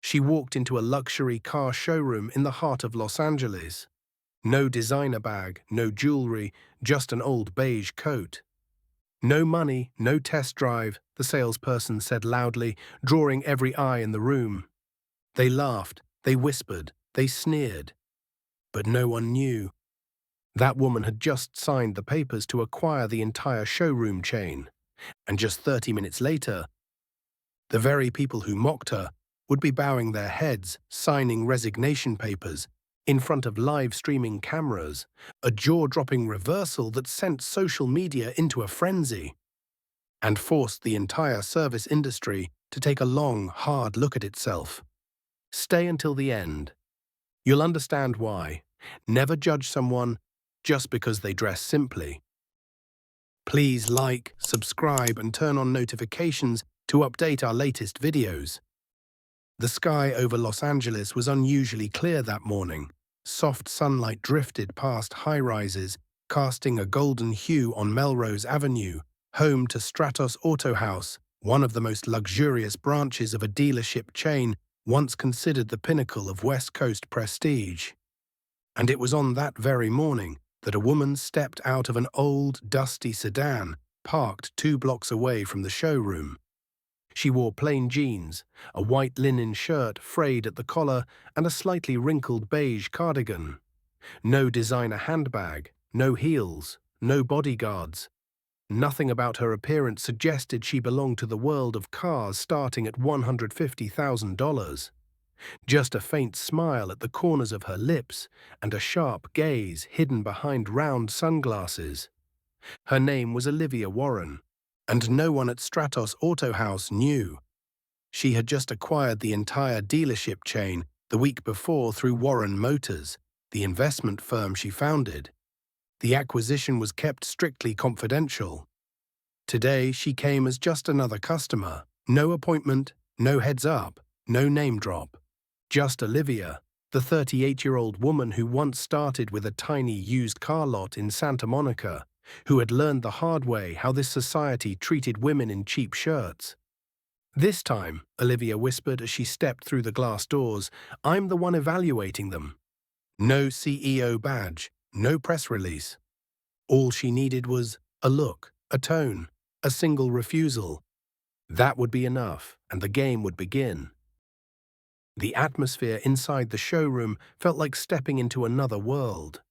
She walked into a luxury car showroom in the heart of Los Angeles. No designer bag, no jewelry, just an old beige coat. No money, no test drive, the salesperson said loudly, drawing every eye in the room. They laughed, they whispered, they sneered. But no one knew. That woman had just signed the papers to acquire the entire showroom chain. And just 30 minutes later, the very people who mocked her would be bowing their heads, signing resignation papers, in front of live streaming cameras, a jaw-dropping reversal that sent social media into a frenzy and forced the entire service industry to take a long, hard look at itself. Stay until the end. You'll understand why. Never judge someone just because they dress simply. Please like, subscribe, and turn on notifications to update our latest videos. The sky over Los Angeles was unusually clear that morning. Soft sunlight drifted past high-rises, casting a golden hue on Melrose Avenue, home to Stratos Auto House, one of the most luxurious branches of a dealership chain once considered the pinnacle of West Coast prestige. And it was on that very morning that a woman stepped out of an old, dusty sedan parked 2 blocks away from the showroom. She wore plain jeans, a white linen shirt frayed at the collar, and a slightly wrinkled beige cardigan. No designer handbag, no heels, no bodyguards. Nothing about her appearance suggested she belonged to the world of cars starting at $150,000. Just a faint smile at the corners of her lips and a sharp gaze hidden behind round sunglasses. Her name was Olivia Warren, and no one at Stratos Auto House knew. She had just acquired the entire dealership chain the week before through Warren Motors, the investment firm she founded. The acquisition was kept strictly confidential. Today, she came as just another customer. No appointment, no heads up, no name drop. Just Olivia, the 38-year-old woman who once started with a tiny used car lot in Santa Monica, who had learned the hard way how this society treated women in cheap shirts. This time, Olivia whispered as she stepped through the glass doors, I'm the one evaluating them. No CEO badge, no press release. All she needed was a look, a tone, a single refusal. That would be enough, and the game would begin. The atmosphere inside the showroom felt like stepping into another world.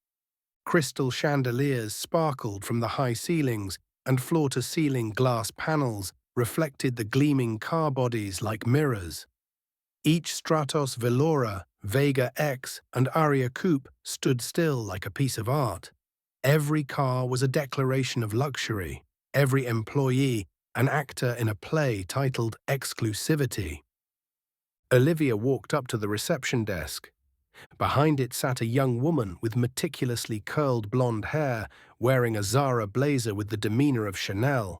Crystal chandeliers sparkled from the high ceilings, and floor-to-ceiling glass panels reflected the gleaming car bodies like mirrors. Each Stratos Velora, Vega X, and Aria Coupe stood still like a piece of art. Every car was a declaration of luxury, every employee an actor in a play titled Exclusivity. Olivia walked up to the reception desk. Behind it sat a young woman with meticulously curled blonde hair, wearing a Zara blazer with the demeanor of Chanel.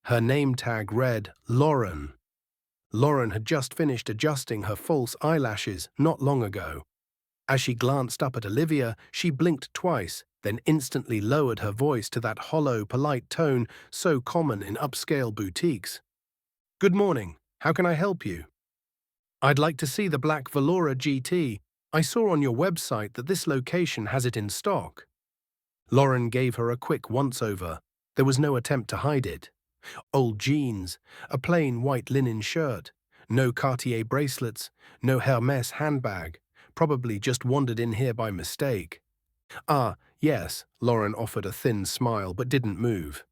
Her name tag read Lauren. Lauren had just finished adjusting her false eyelashes not long ago. As she glanced up at Olivia, she blinked twice, then instantly lowered her voice to that hollow, polite tone so common in upscale boutiques. Good morning. How can I help you? I'd like to see the black Velora GT. I saw on your website that this location has it in stock. Lauren gave her a quick once-over. There was no attempt to hide it. Old jeans, a plain white linen shirt, no Cartier bracelets, no Hermès handbag. Probably just wandered in here by mistake. Ah, yes, Lauren offered a thin smile but didn't move.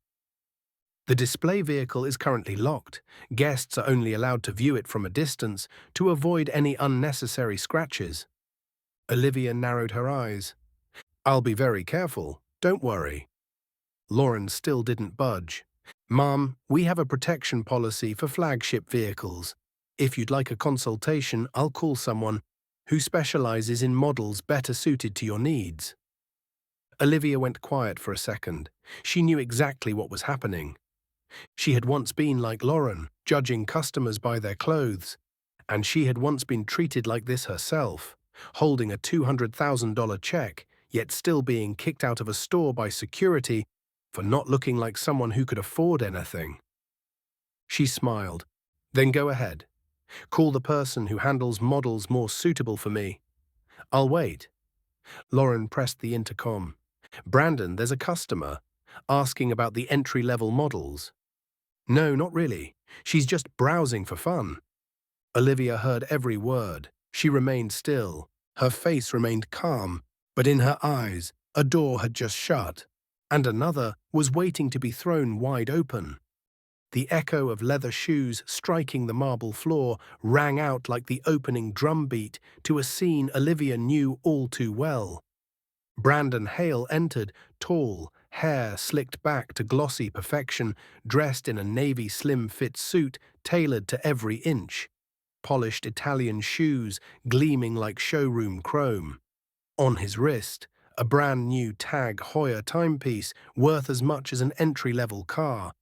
The display vehicle is currently locked. Guests are only allowed to view it from a distance to avoid any unnecessary scratches. Olivia narrowed her eyes. I'll be very careful, don't worry. Lauren still didn't budge. Ma'am, we have a protection policy for flagship vehicles. If you'd like a consultation, I'll call someone who specializes in models better suited to your needs. Olivia went quiet for a second. She knew exactly what was happening. She had once been like Lauren, judging customers by their clothes, and she had once been treated like this herself, holding a $200,000 check, yet still being kicked out of a store by security for not looking like someone who could afford anything. She smiled. Then go ahead. Call the person who handles models more suitable for me. I'll wait. Lauren pressed the intercom. Brandon, there's a customer asking about the entry-level models. No, not really. She's just browsing for fun. Olivia heard every word. She remained still. Her face remained calm, but in her eyes, a door had just shut, and another was waiting to be thrown wide open. The echo of leather shoes striking the marble floor rang out like the opening drumbeat to a scene Olivia knew all too well. Brandon Hale entered, tall, hair slicked back to glossy perfection, dressed in a navy slim-fit suit tailored to every inch. Polished Italian shoes gleaming like showroom chrome. On his wrist, a brand-new Tag Heuer timepiece worth as much as an entry-level car.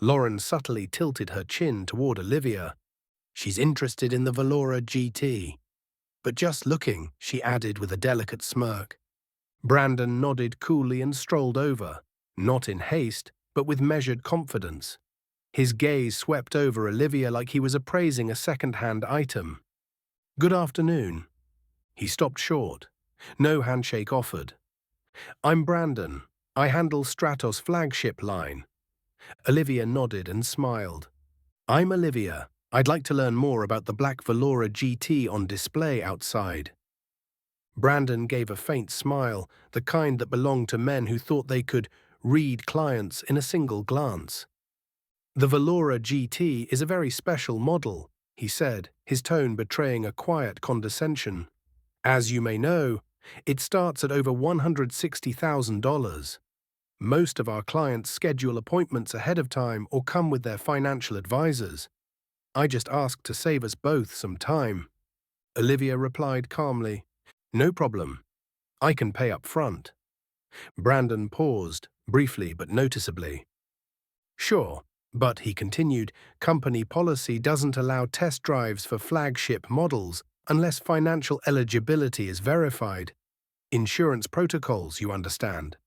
Lauren subtly tilted her chin toward Olivia. She's interested in the Valora GT. But just looking, she added with a delicate smirk. Brandon nodded coolly and strolled over, not in haste, but with measured confidence. His gaze swept over Olivia like he was appraising a second-hand item. Good afternoon. He stopped short. No handshake offered. I'm Brandon. I handle Stratos' flagship line. Olivia nodded and smiled. I'm Olivia. I'd like to learn more about the black Valora GT on display outside. Brandon gave a faint smile, the kind that belonged to men who thought they could read clients in a single glance. The Valora GT is a very special model, he said, his tone betraying a quiet condescension. As you may know, it starts at over $160,000. Most of our clients schedule appointments ahead of time or come with their financial advisors. I just asked to save us both some time. Olivia replied calmly, No problem. I can pay up front. Brandon paused, briefly but noticeably. Sure, but he continued, company policy doesn't allow test drives for flagship models unless financial eligibility is verified. Insurance protocols, you understand.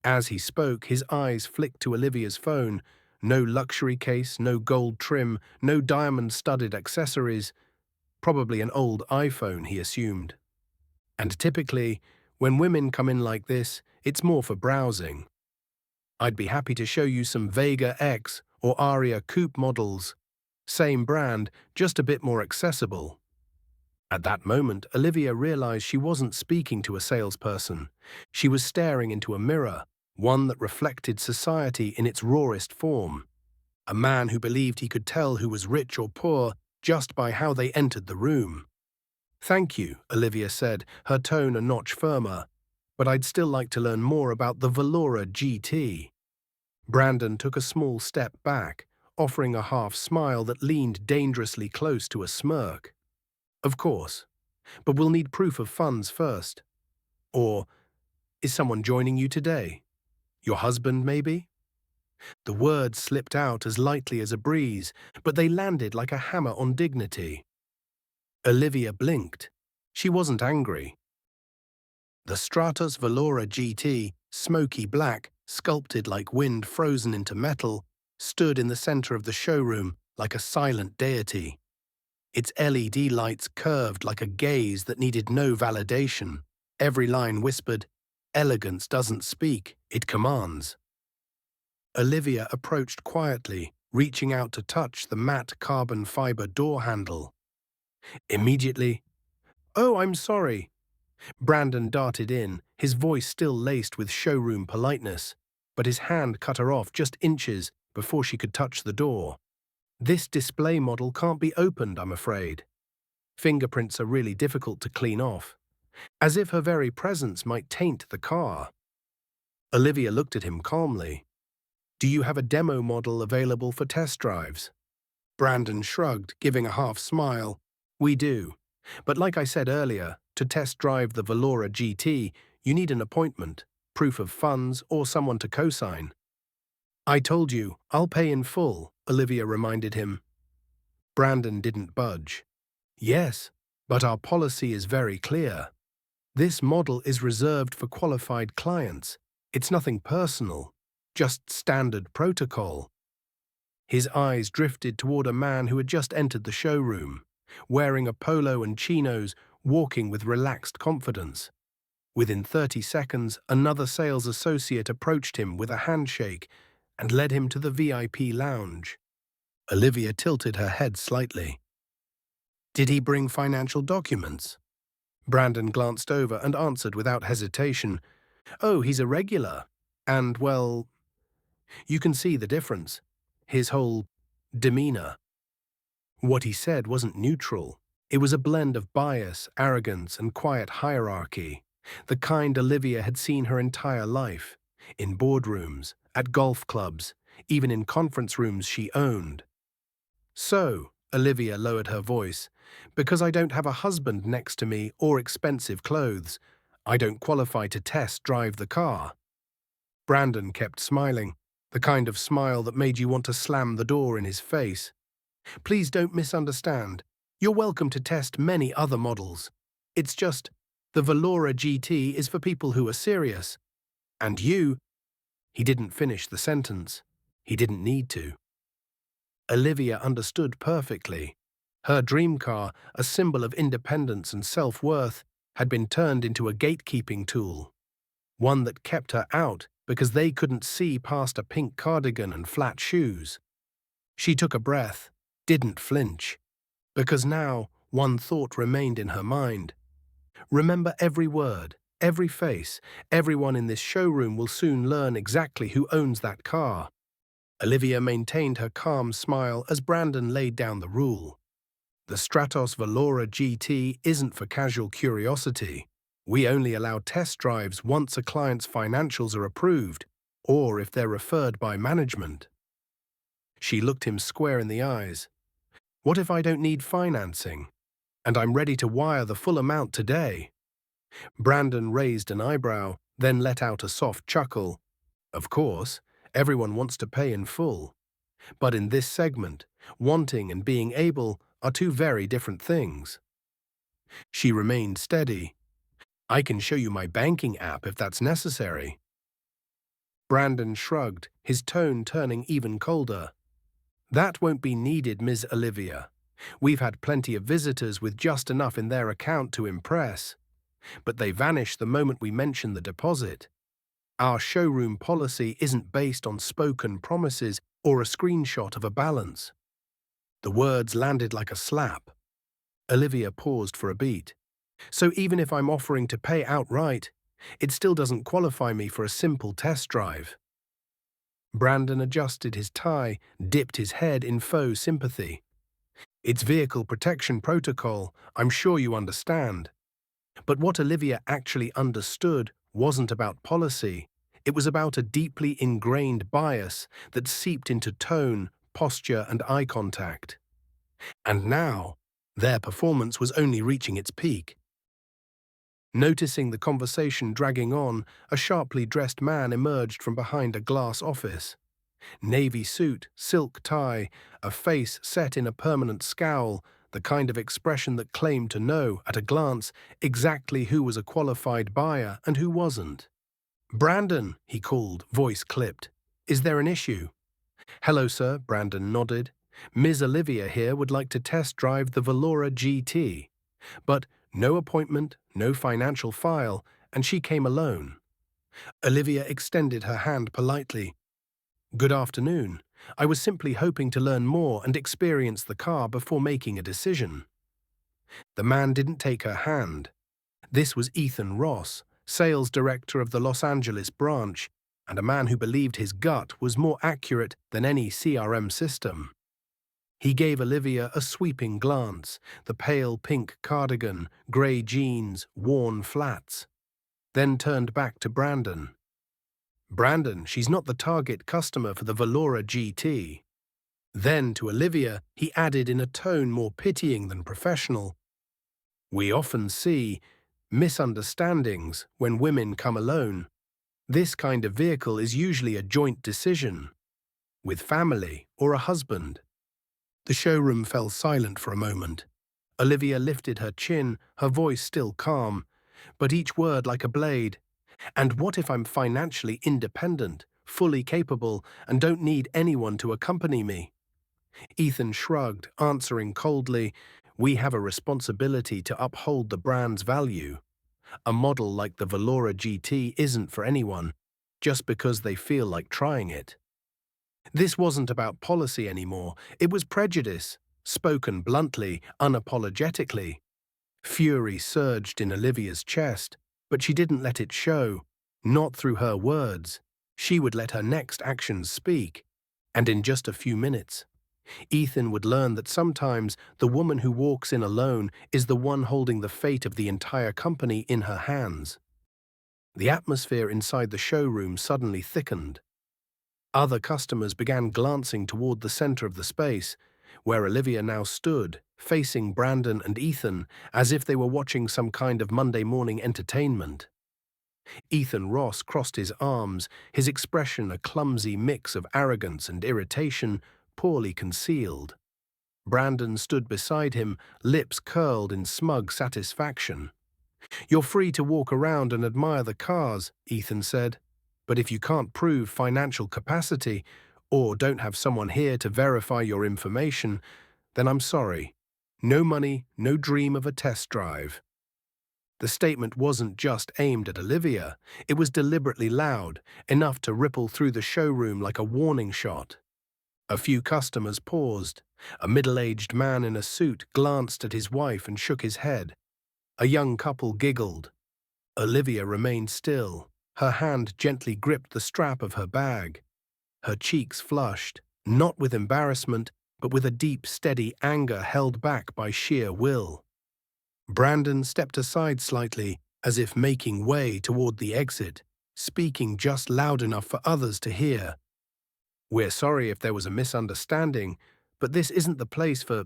As he spoke, his eyes flicked to Olivia's phone. No luxury case, no gold trim, no diamond-studded accessories. Probably an old iPhone, he assumed. And typically, when women come in like this, it's more for browsing. I'd be happy to show you some Vega X or Aria Coupe models. Same brand, just a bit more accessible. At that moment, Olivia realized she wasn't speaking to a salesperson. She was staring into a mirror, one that reflected society in its rawest form. A man who believed he could tell who was rich or poor just by how they entered the room. Thank you, Olivia said, her tone a notch firmer, but I'd still like to learn more about the Valora GT. Brandon took a small step back, offering a half smile that leaned dangerously close to a smirk. Of course, but we'll need proof of funds first. Or, is someone joining you today? Your husband, maybe? The words slipped out as lightly as a breeze, but they landed like a hammer on dignity. Olivia blinked. She wasn't angry. The Stratos Valora GT, smoky black, sculpted like wind frozen into metal, stood in the center of the showroom like a silent deity. Its LED lights curved like a gaze that needed no validation. Every line whispered, "Elegance doesn't speak, it commands." Olivia approached quietly, reaching out to touch the matte carbon fiber door handle. Immediately, "Oh, I'm sorry." Brandon darted in, his voice still laced with showroom politeness, but his hand cut her off just inches before she could touch the door. This display model can't be opened, I'm afraid. Fingerprints are really difficult to clean off, as if her very presence might taint the car. Olivia looked at him calmly. Do you have a demo model available for test drives? Brandon shrugged, giving a half smile. We do. But like I said earlier, to test drive the Valora GT, you need an appointment, proof of funds, or someone to co-sign. I told you, I'll pay in full, Olivia reminded him. Brandon didn't budge. Yes, but our policy is very clear. This model is reserved for qualified clients. It's nothing personal, just standard protocol. His eyes drifted toward a man who had just entered the showroom, wearing a polo and chinos, walking with relaxed confidence. Within 30 seconds, another sales associate approached him with a handshake and led him to the VIP lounge. Olivia tilted her head slightly. Did he bring financial documents? Brandon glanced over and answered without hesitation, "Oh, he's a regular. And, well, you can see the difference. His whole demeanor." What he said wasn't neutral. It was a blend of bias, arrogance, and quiet hierarchy, the kind Olivia had seen her entire life, in boardrooms, at golf clubs, even in conference rooms she owned. "So," Olivia lowered her voice, "because I don't have a husband next to me or expensive clothes, I don't qualify to test drive the car." Brandon kept smiling, the kind of smile that made you want to slam the door in his face. "Please don't misunderstand. You're welcome to test many other models. It's just, the Valora GT is for people who are serious. And you—" He didn't finish the sentence. He didn't need to. Olivia understood perfectly. Her dream car, a symbol of independence and self-worth, had been turned into a gatekeeping tool. One that kept her out because they couldn't see past a pink cardigan and flat shoes. She took a breath, didn't flinch, because now one thought remained in her mind. Remember every word, every face. Everyone in this showroom will soon learn exactly who owns that car. Olivia maintained her calm smile as Brandon laid down the rule. The Stratos Valora GT isn't for casual curiosity. We only allow test drives once a client's financials are approved, or if they're referred by management. She looked him square in the eyes. "What if I don't need financing, and I'm ready to wire the full amount today?" Brandon raised an eyebrow, then let out a soft chuckle. "Of course, everyone wants to pay in full. But in this segment, wanting and being able are two very different things." She remained steady. "I can show you my banking app if that's necessary." Brandon shrugged, his tone turning even colder. "That won't be needed, Ms. Olivia. We've had plenty of visitors with just enough in their account to impress. But they vanish the moment we mention the deposit. Our showroom policy isn't based on spoken promises or a screenshot of a balance." The words landed like a slap. Olivia paused for a beat. "So even if I'm offering to pay outright, it still doesn't qualify me for a simple test drive." Brandon adjusted his tie, dipped his head in faux sympathy. "It's vehicle protection protocol, I'm sure you understand." But what Olivia actually understood wasn't about policy. It was about a deeply ingrained bias that seeped into tone, posture, and eye contact. And now, their performance was only reaching its peak. Noticing the conversation dragging on, a sharply dressed man emerged from behind a glass office. Navy suit, silk tie, a face set in a permanent scowl, the kind of expression that claimed to know, at a glance, exactly who was a qualified buyer and who wasn't. "Brandon," he called, voice clipped. "Is there an issue?" "Hello, sir," Brandon nodded. "Ms. Olivia here would like to test drive the Valora GT. But no appointment, no financial file, and she came alone." Olivia extended her hand politely. "Good afternoon. I was simply hoping to learn more and experience the car before making a decision." The man didn't take her hand. This was Ethan Ross, sales director of the Los Angeles branch, and a man who believed his gut was more accurate than any CRM system. He gave Olivia a sweeping glance, the pale pink cardigan, grey jeans, worn flats. Then turned back to Brandon. "Brandon, she's not the target customer for the Valora GT." Then to Olivia, he added in a tone more pitying than professional, "We often see misunderstandings when women come alone. This kind of vehicle is usually a joint decision, with family or a husband." The showroom fell silent for a moment. Olivia lifted her chin, her voice still calm, but each word like a blade. "And what if I'm financially independent, fully capable, and don't need anyone to accompany me? Ethan shrugged, answering coldly, "We have a responsibility to uphold the brand's value. A model like the Valora GT isn't for anyone, just because they feel like trying it." This wasn't about policy anymore, it was prejudice, spoken bluntly, unapologetically. Fury surged in Olivia's chest, but she didn't let it show, not through her words. She would let her next actions speak. And in just a few minutes, Ethan would learn that sometimes the woman who walks in alone is the one holding the fate of the entire company in her hands. The atmosphere inside the showroom suddenly thickened. Other customers began glancing toward the center of the space, where Olivia now stood, facing Brandon and Ethan as if they were watching some kind of Monday morning entertainment. Ethan Ross crossed his arms, his expression a clumsy mix of arrogance and irritation, poorly concealed. Brandon stood beside him, lips curled in smug satisfaction. "You're free to walk around and admire the cars," Ethan said. "But if you can't prove financial capacity, or don't have someone here to verify your information, then I'm sorry. No money, no dream of a test drive." The statement wasn't just aimed at Olivia, it was deliberately loud, enough to ripple through the showroom like a warning shot. A few customers paused. A middle-aged man in a suit glanced at his wife and shook his head. A young couple giggled. Olivia remained still. Her hand gently gripped the strap of her bag. Her cheeks flushed, not with embarrassment, but with a deep, steady anger held back by sheer will. Brandon stepped aside slightly, as if making way toward the exit, speaking just loud enough for others to hear. "We're sorry if there was a misunderstanding, but this isn't the place for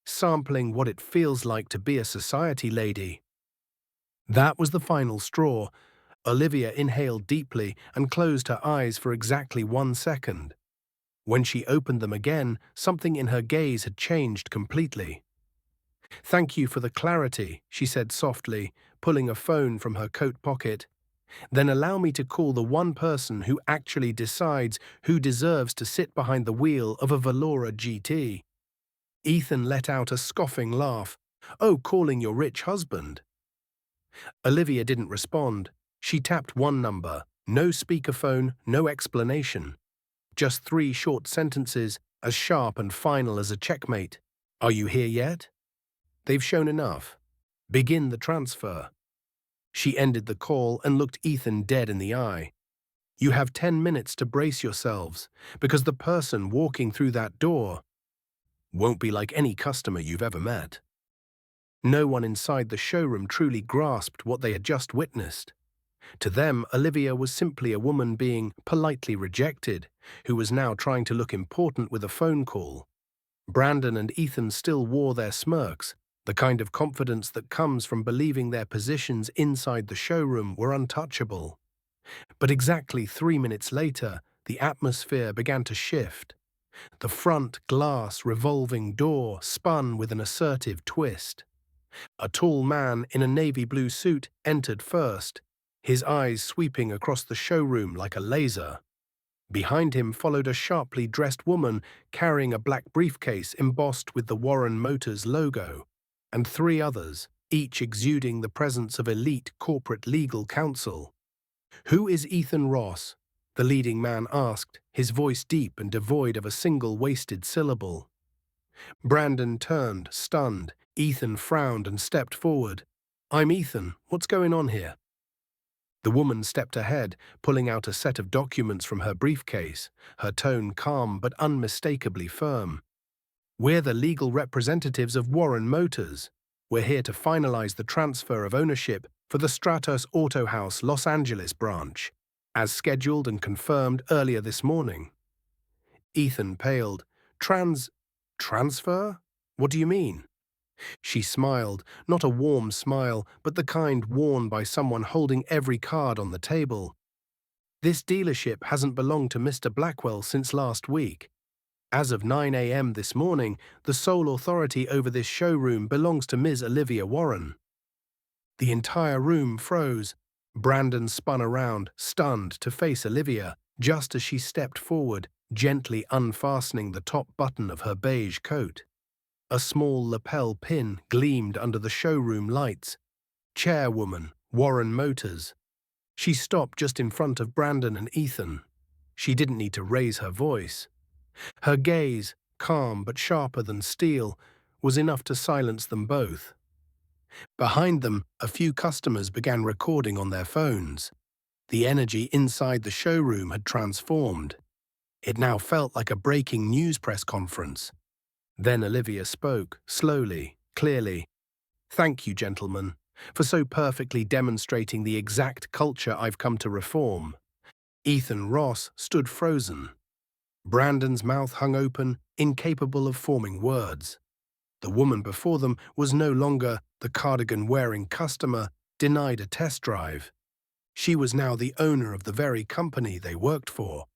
sampling what it feels like to be a society lady." That was the final straw. Olivia inhaled deeply and closed her eyes for exactly 1 second. When she opened them again, something in her gaze had changed completely. "Thank you for the clarity," she said softly, pulling a phone from her coat pocket. "Then allow me to call the one person who actually decides who deserves to sit behind the wheel of a Valora GT." Ethan let out a scoffing laugh. "Oh, calling your rich husband." Olivia didn't respond. She tapped one number. No speakerphone, no explanation. Just 3 short sentences, as sharp and final as a checkmate. "Are you here yet? They've shown enough. Begin the transfer." She ended the call and looked Ethan dead in the eye. "You have 10 minutes to brace yourselves, because the person walking through that door won't be like any customer you've ever met." No one inside the showroom truly grasped what they had just witnessed. To them, Olivia was simply a woman being politely rejected, who was now trying to look important with a phone call. Brandon and Ethan still wore their smirks, the kind of confidence that comes from believing their positions inside the showroom were untouchable. But exactly 3 minutes later, the atmosphere began to shift. The front glass revolving door spun with an assertive twist. A tall man in a navy blue suit entered first, his eyes sweeping across the showroom like a laser. Behind him followed a sharply dressed woman carrying a black briefcase embossed with the Warren Motors logo, and 3 others, each exuding the presence of elite corporate legal counsel. "Who is Ethan Ross?" the leading man asked, his voice deep and devoid of a single wasted syllable. Brandon turned, stunned. Ethan frowned and stepped forward. "I'm Ethan. What's going on here?" The woman stepped ahead, pulling out a set of documents from her briefcase, her tone calm but unmistakably firm. "We're the legal representatives of Warren Motors. We're here to finalize the transfer of ownership for the Stratos Auto House Los Angeles branch, as scheduled and confirmed earlier this morning." Ethan paled. Transfer? What do you mean?" She smiled, not a warm smile, but the kind worn by someone holding every card on the table. "This dealership hasn't belonged to Mr. Blackwell since last week. As of 9 a.m. this morning, the sole authority over this showroom belongs to Ms. Olivia Warren." The entire room froze. Brandon spun around, stunned, to face Olivia, just as she stepped forward, gently unfastening the top button of her beige coat. A small lapel pin gleamed under the showroom lights. Chairwoman, Warren Motors. She stopped just in front of Brandon and Ethan. She didn't need to raise her voice. Her gaze, calm but sharper than steel, was enough to silence them both. Behind them, a few customers began recording on their phones. The energy inside the showroom had transformed. It now felt like a breaking news press conference. Then Olivia spoke, slowly, clearly. "Thank you, gentlemen, for so perfectly demonstrating the exact culture I've come to reform." Ethan Ross stood frozen. Brandon's mouth hung open, incapable of forming words. The woman before them was no longer the cardigan-wearing customer denied a test drive. She was now the owner of the very company they worked for.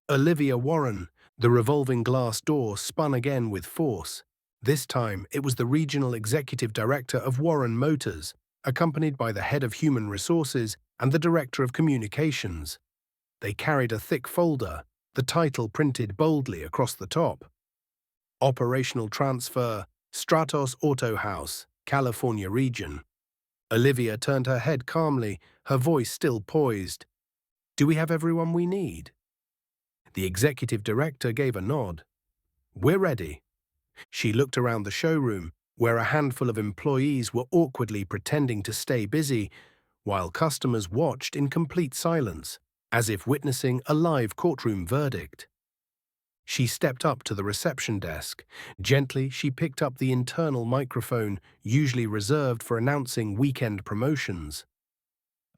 Olivia Warren. The revolving glass door spun again with force. This time, it was the regional executive director of Warren Motors, accompanied by the head of human resources and the director of communications. They carried a thick folder, the title printed boldly across the top. Operational Transfer, Stratos Auto House, California Region. Olivia turned her head calmly, her voice still poised. "Do we have everyone we need?" The executive director gave a nod. "We're ready." She looked around the showroom, where a handful of employees were awkwardly pretending to stay busy, while customers watched in complete silence, as if witnessing a live courtroom verdict. She stepped up to the reception desk. Gently, she picked up the internal microphone, usually reserved for announcing weekend promotions.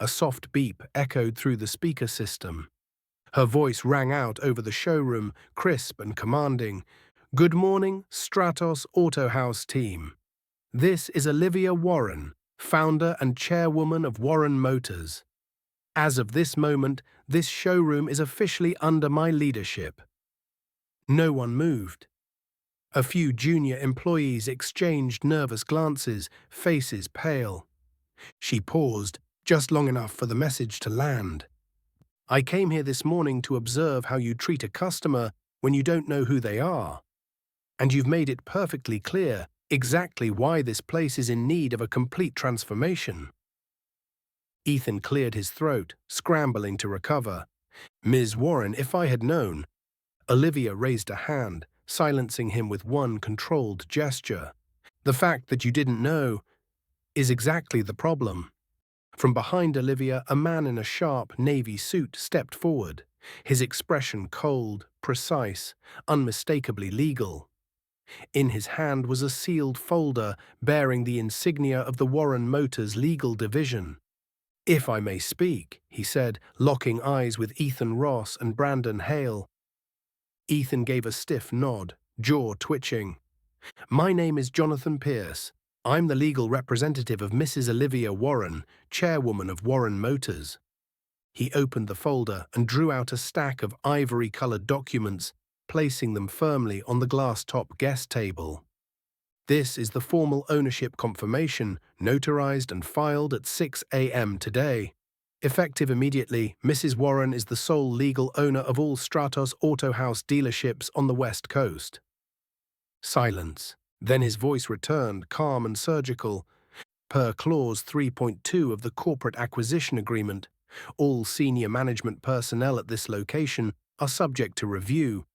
A soft beep echoed through the speaker system. Her voice rang out over the showroom, crisp and commanding. "Good morning, Stratos Auto House team. This is Olivia Warren, founder and chairwoman of Warren Motors. As of this moment, this showroom is officially under my leadership." No one moved. A few junior employees exchanged nervous glances, faces pale. She paused, just long enough for the message to land. "I came here this morning to observe how you treat a customer when you don't know who they are. And you've made it perfectly clear exactly why this place is in need of a complete transformation." Ethan cleared his throat, scrambling to recover. "Ms. Warren, if I had known—" Olivia raised a hand, silencing him with one controlled gesture. "The fact that you didn't know is exactly the problem." From behind Olivia, a man in a sharp navy suit stepped forward, his expression cold, precise, unmistakably legal. In his hand was a sealed folder bearing the insignia of the Warren Motors legal division. "If I may speak," he said, locking eyes with Ethan Ross and Brandon Hale. Ethan gave a stiff nod, jaw twitching. "My name is Jonathan Pierce. I'm the legal representative of Mrs. Olivia Warren, chairwoman of Warren Motors." He opened the folder and drew out a stack of ivory-colored documents, placing them firmly on the glass-top guest table. "This is the formal ownership confirmation, notarized and filed at 6 a.m. today. Effective immediately, Mrs. Warren is the sole legal owner of all Stratos Auto House dealerships on the West Coast." Silence. Then his voice returned, calm and surgical. "Per Clause 3.2 of the Corporate Acquisition Agreement, all senior management personnel at this location are subject to review,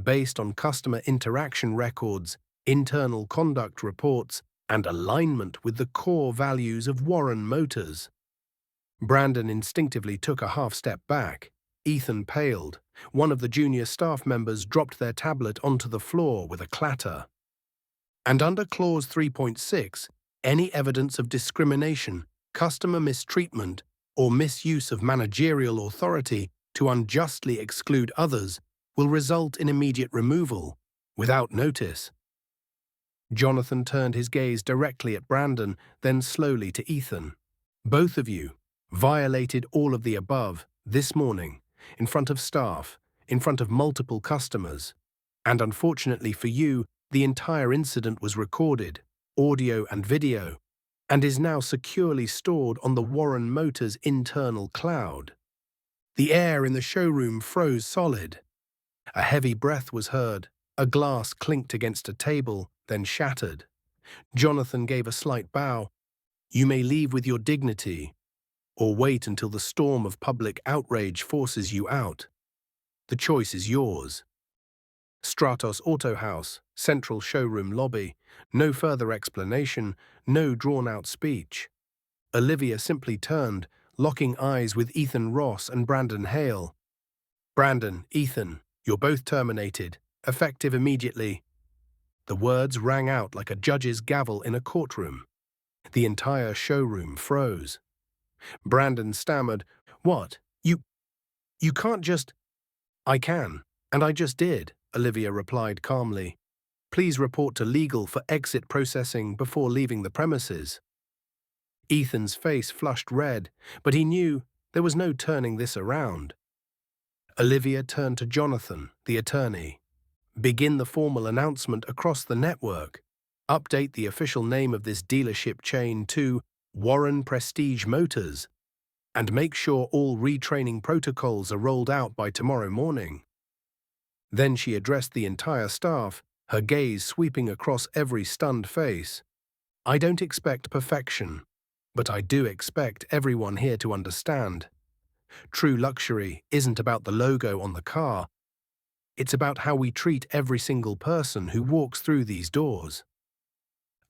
based on customer interaction records, internal conduct reports, and alignment with the core values of Warren Motors." Brandon instinctively took a half-step back. Ethan paled. One of the junior staff members dropped their tablet onto the floor with a clatter. "And under Clause 3.6, any evidence of discrimination, customer mistreatment, or misuse of managerial authority to unjustly exclude others will result in immediate removal, without notice." Jonathan turned his gaze directly at Brandon, then slowly to Ethan. "Both of you violated all of the above this morning, in front of staff, in front of multiple customers. And unfortunately for you, the entire incident was recorded, audio and video, and is now securely stored on the Warren Motors internal cloud." The air in the showroom froze solid. A heavy breath was heard. A glass clinked against a table, then shattered. Jonathan gave a slight bow. You may leave with your dignity, or wait until the storm of public outrage forces you out. The choice is yours. Stratos Auto House, central showroom lobby. No further explanation, no drawn-out speech. Olivia simply turned, locking eyes with Ethan Ross and Brandon Hale. Brandon, Ethan, you're both terminated, effective immediately. The words rang out like a judge's gavel in a courtroom. The entire showroom froze. Brandon stammered, What? You can't just— I can, and I just did, Olivia replied calmly. Please report to legal for exit processing before leaving the premises. Ethan's face flushed red, but he knew there was no turning this around. Olivia turned to Jonathan, the attorney. Begin the formal announcement across the network. Update the official name of this dealership chain to Warren Prestige Motors, and make sure all retraining protocols are rolled out by tomorrow morning. Then she addressed the entire staff, her gaze sweeping across every stunned face. I don't expect perfection, but I do expect everyone here to understand. True luxury isn't about the logo on the car. It's about how we treat every single person who walks through these doors.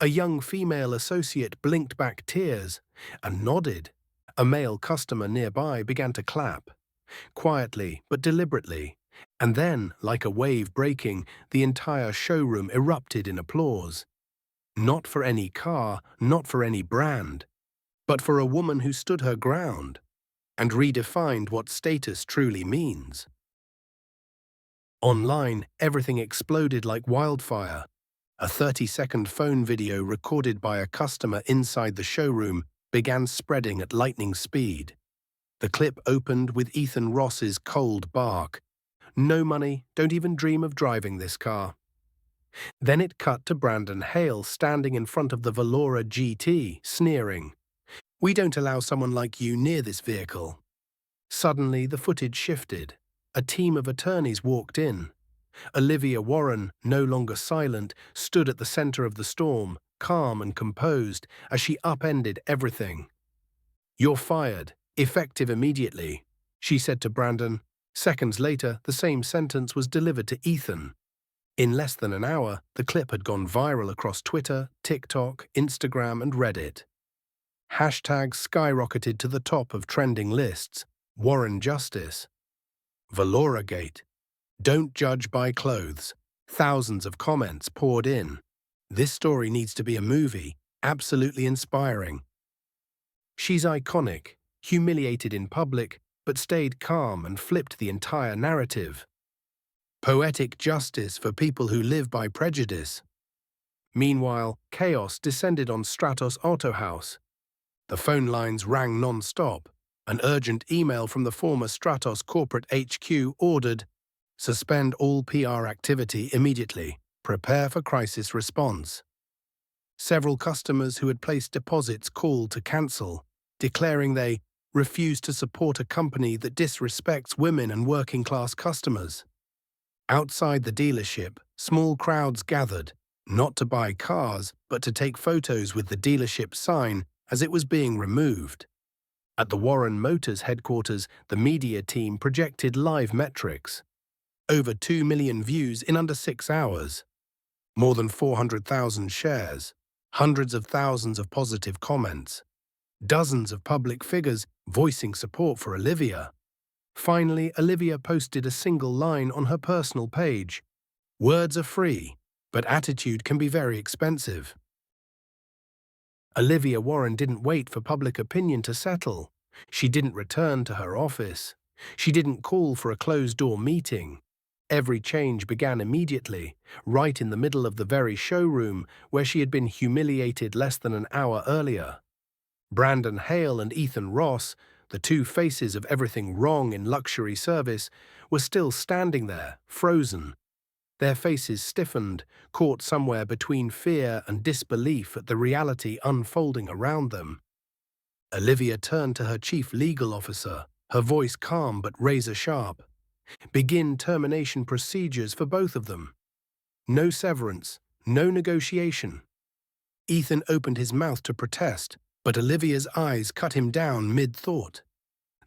A young female associate blinked back tears and nodded. A male customer nearby began to clap, quietly but deliberately, and then, like a wave breaking, the entire showroom erupted in applause. Not for any car, not for any brand, but for a woman who stood her ground and redefined what status truly means. Online, everything exploded like wildfire. A 30-second phone video recorded by a customer inside the showroom began spreading at lightning speed. The clip opened with Ethan Ross's cold bark. No money, don't even dream of driving this car. Then it cut to Brandon Hale standing in front of the Valora GT, sneering. We don't allow someone like you near this vehicle. Suddenly, the footage shifted. A team of attorneys walked in. Olivia Warren, no longer silent, stood at the center of the storm, calm and composed, as she upended everything. You're fired, effective immediately, she said to Brandon. Seconds later, the same sentence was delivered to Ethan. In less than an hour, the clip had gone viral across Twitter, TikTok, Instagram, and Reddit. Hashtags skyrocketed to the top of trending lists. Warren Justice, Valoragate, Don't Judge by Clothes. Thousands of comments poured in. This story needs to be a movie, absolutely inspiring. She's iconic, humiliated in public, but stayed calm and flipped the entire narrative. Poetic justice for people who live by prejudice. Meanwhile, chaos descended on Stratos Auto House. The phone lines rang non-stop. An urgent email from the former Stratos corporate HQ ordered, suspend all PR activity immediately. Prepare for crisis response. Several customers who had placed deposits called to cancel, declaring they refuse to support a company that disrespects women and working-class customers. Outside the dealership, small crowds gathered, not to buy cars, but to take photos with the dealership sign as it was being removed. At the Warren Motors headquarters, the media team projected live metrics. Over 2 million views in under 6 hours. More than 400,000 shares. Hundreds of thousands of positive comments. Dozens of public figures voicing support for Olivia. Finally, Olivia posted a single line on her personal page. Words are free, but attitude can be very expensive. Olivia Warren didn't wait for public opinion to settle. She didn't return to her office. She didn't call for a closed-door meeting. Every change began immediately, right in the middle of the very showroom where she had been humiliated less than an hour earlier. Brandon Hale and Ethan Ross, the two faces of everything wrong in luxury service, were still standing there, frozen. Their faces stiffened, caught somewhere between fear and disbelief at the reality unfolding around them. Olivia turned to her chief legal officer, her voice calm but razor-sharp. Begin termination procedures for both of them. No severance, no negotiation. Ethan opened his mouth to protest, but Olivia's eyes cut him down mid-thought.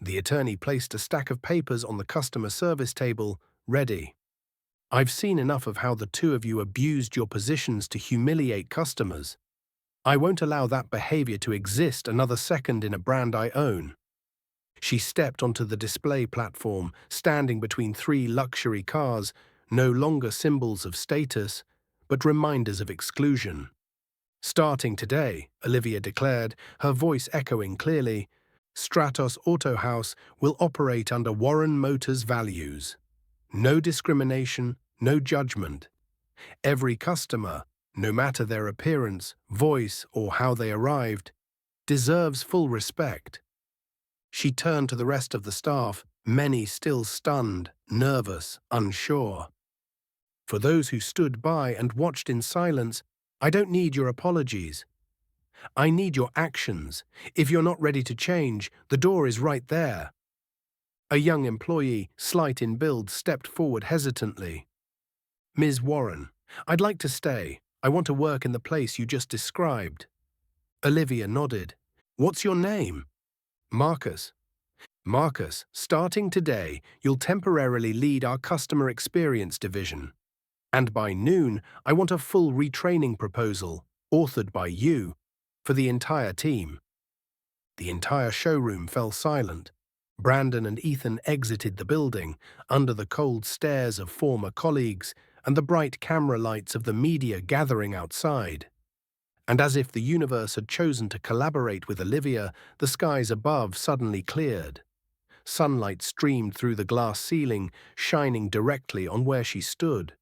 The attorney placed a stack of papers on the customer service table, ready. I've seen enough of how the two of you abused your positions to humiliate customers. I won't allow that behavior to exist another second in a brand I own. She stepped onto the display platform, standing between three luxury cars, no longer symbols of status, but reminders of exclusion. Starting today, Olivia declared, her voice echoing clearly, Stratos Auto House will operate under Warren Motors values. No discrimination, no judgment. Every customer, no matter their appearance, voice, or how they arrived, deserves full respect. She turned to the rest of the staff, many still stunned, nervous, unsure. For those who stood by and watched in silence, I don't need your apologies. I need your actions. If you're not ready to change, the door is right there. A young employee, slight in build, stepped forward hesitantly. Ms. Warren, I'd like to stay. I want to work in the place you just described. Olivia nodded. What's your name? Marcus. Marcus, starting today, you'll temporarily lead our customer experience division. And by noon, I want a full retraining proposal, authored by you, for the entire team. The entire showroom fell silent. Brandon and Ethan exited the building, under the cold stares of former colleagues and the bright camera lights of the media gathering outside. And as if the universe had chosen to collaborate with Olivia, the skies above suddenly cleared. Sunlight streamed through the glass ceiling, shining directly on where she stood.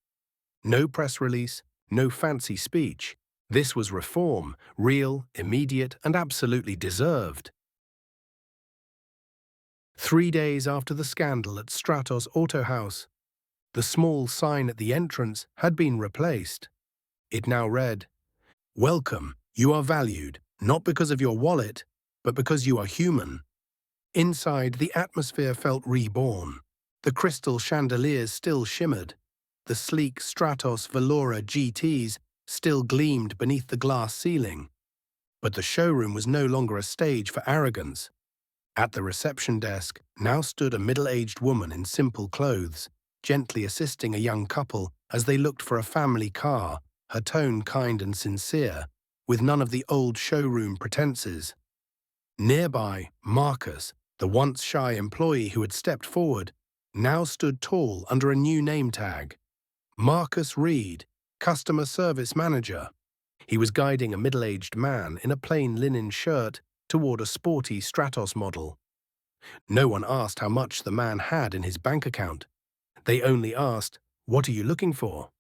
No press release, no fancy speech. This was reform, real, immediate, and absolutely deserved. 3 days after the scandal at Stratos Auto House, the small sign at the entrance had been replaced. It now read, Welcome, you are valued, not because of your wallet, but because you are human. Inside, the atmosphere felt reborn. The crystal chandeliers still shimmered. The sleek Stratos Velora GTs still gleamed beneath the glass ceiling. But the showroom was no longer a stage for arrogance. At the reception desk now stood a middle-aged woman in simple clothes, gently assisting a young couple as they looked for a family car, her tone kind and sincere, with none of the old showroom pretenses. Nearby, Marcus, the once shy employee who had stepped forward, now stood tall under a new name tag. Marcus Reed, Customer Service Manager. He was guiding a middle-aged man in a plain linen shirt toward a sporty Stratos model. No one asked how much the man had in his bank account. They only asked, "What are you looking for?"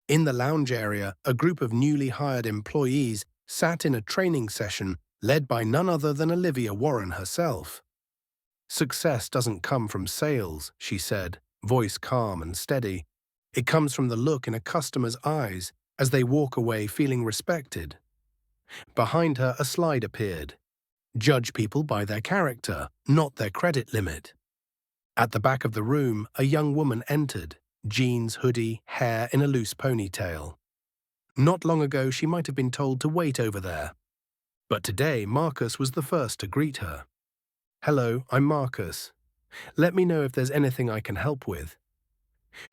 In the lounge area, a group of newly hired employees sat in a training session led by none other than Olivia Warren herself. Success doesn't come from sales, she said, voice calm and steady. It comes from the look in a customer's eyes as they walk away feeling respected. Behind her, a slide appeared. Judge people by their character, not their credit limit. At the back of the room, a young woman entered, jeans, hoodie, hair in a loose ponytail. Not long ago, she might have been told to wait over there. But today, Marcus was the first to greet her. Hello, I'm Marcus. Let me know if there's anything I can help with.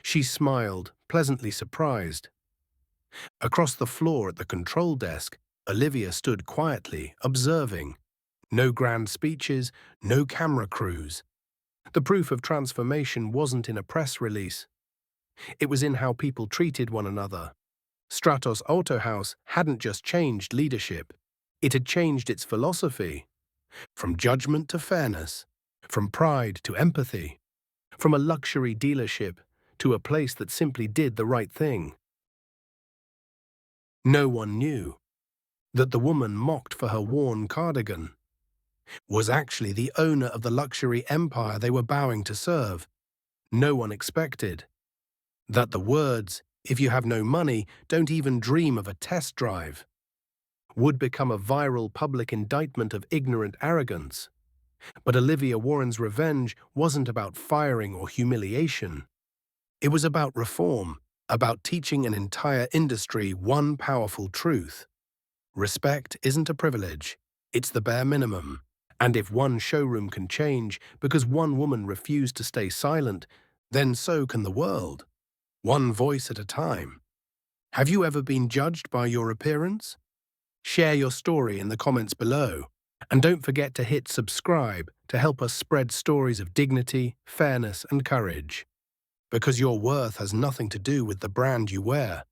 She smiled, pleasantly surprised. Across the floor at the control desk, Olivia stood quietly, observing. No grand speeches, no camera crews. The proof of transformation wasn't in a press release. It was in how people treated one another. Stratos Auto House hadn't just changed leadership. It had changed its philosophy. From judgment to fairness, from pride to empathy, from a luxury dealership to a place that simply did the right thing. No one knew that the woman mocked for her worn cardigan was actually the owner of the luxury empire they were bowing to serve. No one expected that the words, "If you have no money, don't even dream of a test drive," would become a viral public indictment of ignorant arrogance. But Olivia Warren's revenge wasn't about firing or humiliation. It was about reform, about teaching an entire industry one powerful truth. Respect isn't a privilege, it's the bare minimum. And if one showroom can change because one woman refused to stay silent, then so can the world, one voice at a time. Have you ever been judged by your appearance? Share your story in the comments below. And don't forget to hit subscribe to help us spread stories of dignity, fairness, and courage. Because your worth has nothing to do with the brand you wear.